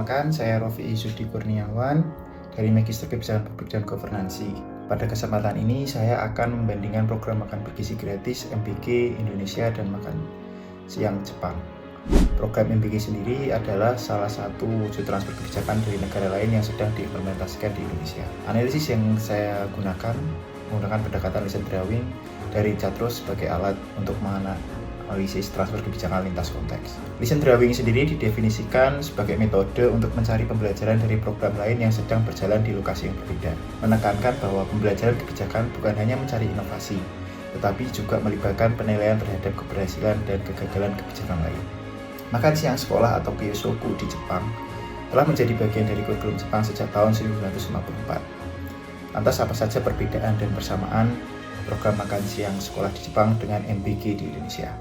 Perkenalkan, saya Rofi Sudi Kurniawan dari Magister Kebijakan Publik dan Governansi. Pada kesempatan ini, saya akan membandingkan program makan bergizi gratis MBG Indonesia dan makan siang Jepang. Program MBG sendiri adalah salah satu wujud transfer kebijakan dari negara lain yang sedang diimplementasikan di Indonesia. Analisis yang saya gunakan menggunakan pendekatan lesson drawing dari CHATROS sebagai alat untuk menganalisis transfer kebijakan lintas konteks. Lesson drawing sendiri didefinisikan sebagai metode untuk mencari pembelajaran dari program lain yang sedang berjalan di lokasi yang berbeda. Menekankan bahwa pembelajaran kebijakan bukan hanya mencari inovasi, tetapi juga melibatkan penilaian terhadap keberhasilan dan kegagalan kebijakan lain. Makan siang sekolah atau Kyosoku di Jepang telah menjadi bagian dari kurikulum Jepang sejak tahun 1954. Lantas apa saja perbedaan dan persamaan program makan siang sekolah di Jepang dengan MBG di Indonesia?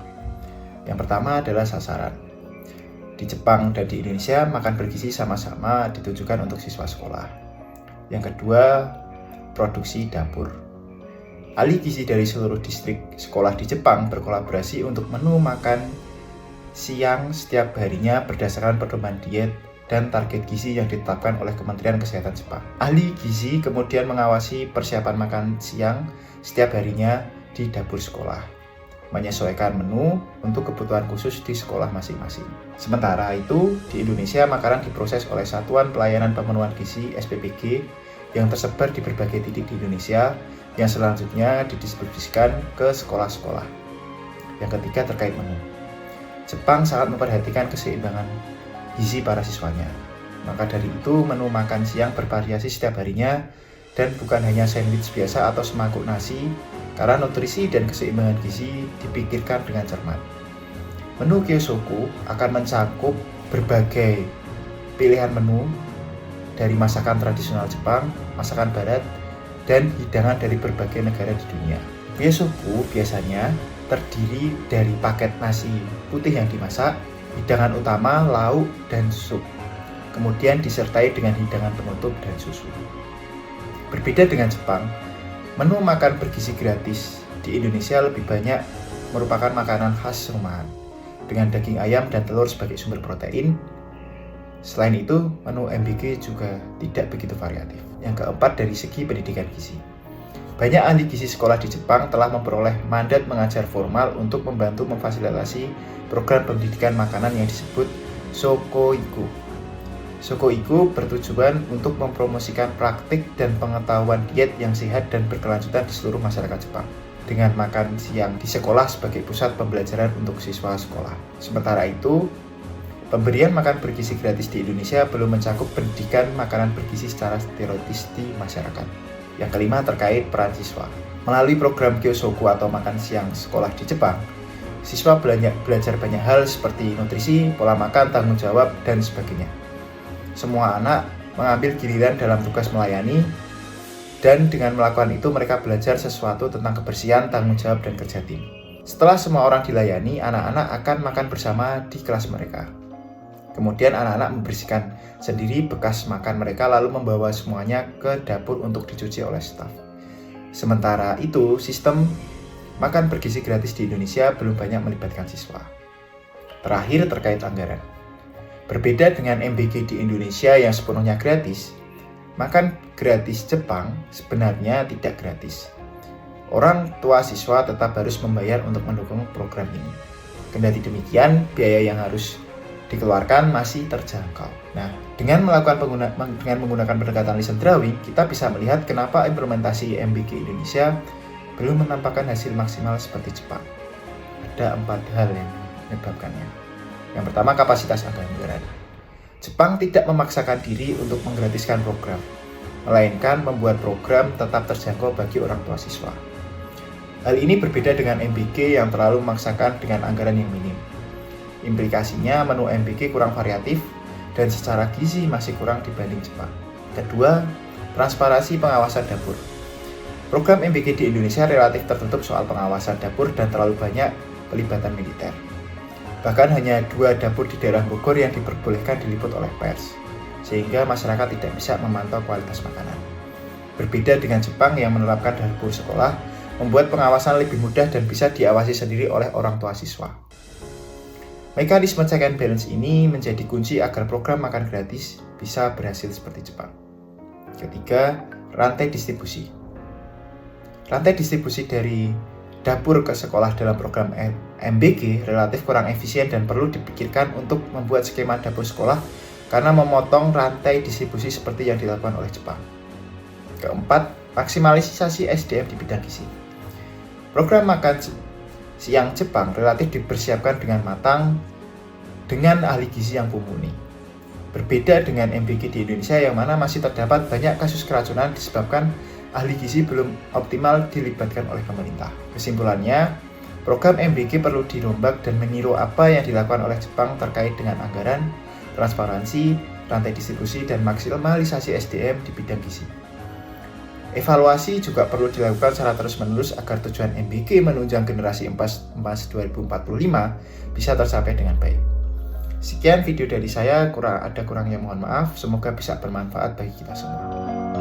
Yang pertama adalah sasaran. Di Jepang dan di Indonesia, makan bergizi sama-sama ditujukan untuk siswa sekolah. Yang kedua, produksi dapur. Ahli gizi dari seluruh distrik sekolah di Jepang berkolaborasi untuk menu makan siang setiap harinya berdasarkan pedoman diet dan target gizi yang ditetapkan oleh Kementerian Kesehatan Jepang. Ahli gizi kemudian mengawasi persiapan makan siang setiap harinya di dapur sekolah, menyesuaikan menu untuk kebutuhan khusus di sekolah masing-masing. Sementara itu, di Indonesia makanan diproses oleh Satuan Pelayanan Pemenuhan Gizi (SPPG) yang tersebar di berbagai titik di Indonesia yang selanjutnya didistribusikan ke sekolah-sekolah. Yang ketiga terkait menu. Jepang sangat memperhatikan keseimbangan gizi para siswanya. Maka dari itu, menu makan siang bervariasi setiap harinya dan bukan hanya sandwich biasa atau semangkuk nasi, karena nutrisi dan keseimbangan gizi dipikirkan dengan cermat. Menu Kyosoku akan mencakup berbagai pilihan menu dari masakan tradisional Jepang, masakan barat, dan hidangan dari berbagai negara di dunia. Kyosoku biasanya terdiri dari paket nasi putih yang dimasak, hidangan utama, lauk, dan sup. Kemudian disertai dengan hidangan penutup dan susu. Berbeda dengan Jepang, menu makan bergizi gratis di Indonesia lebih banyak merupakan makanan khas rumahan dengan daging ayam dan telur sebagai sumber protein. Selain itu, menu MBG juga tidak begitu variatif. Yang keempat, dari segi pendidikan gizi. Banyak ahli gizi sekolah di Jepang telah memperoleh mandat mengajar formal untuk membantu memfasilitasi program pendidikan makanan yang disebut Shokoiku. Shokoiku bertujuan untuk mempromosikan praktik dan pengetahuan diet yang sehat dan berkelanjutan di seluruh masyarakat Jepang, dengan makan siang di sekolah sebagai pusat pembelajaran untuk siswa sekolah. Sementara itu, pemberian makan bergizi gratis di Indonesia belum mencakup pendidikan makanan bergizi secara teoritis di masyarakat. Yang kelima, terkait peran siswa. Melalui program Kyosoku atau makan siang sekolah di Jepang, siswa belajar banyak hal seperti nutrisi, pola makan, tanggung jawab, dan sebagainya. Semua anak mengambil giliran dalam tugas melayani, dan dengan melakukan itu mereka belajar sesuatu tentang kebersihan, tanggung jawab, dan kerja tim. Setelah semua orang dilayani, anak-anak akan makan bersama di kelas mereka. Kemudian anak-anak membersihkan sendiri bekas makan mereka lalu membawa semuanya ke dapur untuk dicuci oleh staf. Sementara itu, sistem makan bergizi gratis di Indonesia belum banyak melibatkan siswa. Terakhir, terkait anggaran. Berbeda dengan MBG di Indonesia yang sepenuhnya gratis, makan gratis Jepang sebenarnya tidak gratis. Orang tua siswa tetap harus membayar untuk mendukung program ini. Kendati demikian, biaya yang harus dikeluarkan masih terjangkau. Nah, dengan menggunakan pendekatan lesson drawing, kita bisa melihat kenapa implementasi MBG Indonesia belum menampakkan hasil maksimal seperti Jepang. Ada 4 hal yang menyebabkannya. Yang pertama, kapasitas anggaran. Jepang tidak memaksakan diri untuk menggratiskan program, melainkan membuat program tetap terjangkau bagi orang tua siswa. Hal ini berbeda dengan MBG yang terlalu memaksakan dengan anggaran yang minim. Implikasinya, menu MBG kurang variatif dan secara gizi masih kurang dibanding Jepang. Kedua, transparansi pengawasan dapur. Program MBG di Indonesia relatif tertutup soal pengawasan dapur dan terlalu banyak pelibatan militer. Bahkan hanya 2 dapur di daerah Bogor yang diperbolehkan diliput oleh pers, sehingga masyarakat tidak bisa memantau kualitas makanan. Berbeda dengan Jepang yang menerapkan dapur sekolah, membuat pengawasan lebih mudah dan bisa diawasi sendiri oleh orang tua siswa. Mekanisme check and balance ini menjadi kunci agar program makan gratis bisa berhasil seperti Jepang. Ketiga, rantai distribusi. Rantai distribusi dari dapur ke sekolah dalam program MBG relatif kurang efisien dan perlu dipikirkan untuk membuat skema dapur sekolah karena memotong rantai distribusi seperti yang dilakukan oleh Jepang. Keempat, maksimalisasi SDM di bidang gizi. Program makan siang Jepang relatif dipersiapkan dengan matang dengan ahli gizi yang mumpuni. Berbeda dengan MBG di Indonesia yang mana masih terdapat banyak kasus keracunan disebabkan ahli gizi belum optimal dilibatkan oleh pemerintah. Kesimpulannya, program MBG perlu dirombak dan meniru apa yang dilakukan oleh Jepang terkait dengan anggaran, transparansi, rantai distribusi, dan maksimalisasi SDM di bidang gizi. Evaluasi juga perlu dilakukan secara terus-menerus agar tujuan MBG menunjang generasi emas 2045 bisa tercapai dengan baik. Sekian video dari saya, kurangnya mohon maaf, semoga bisa bermanfaat bagi kita semua.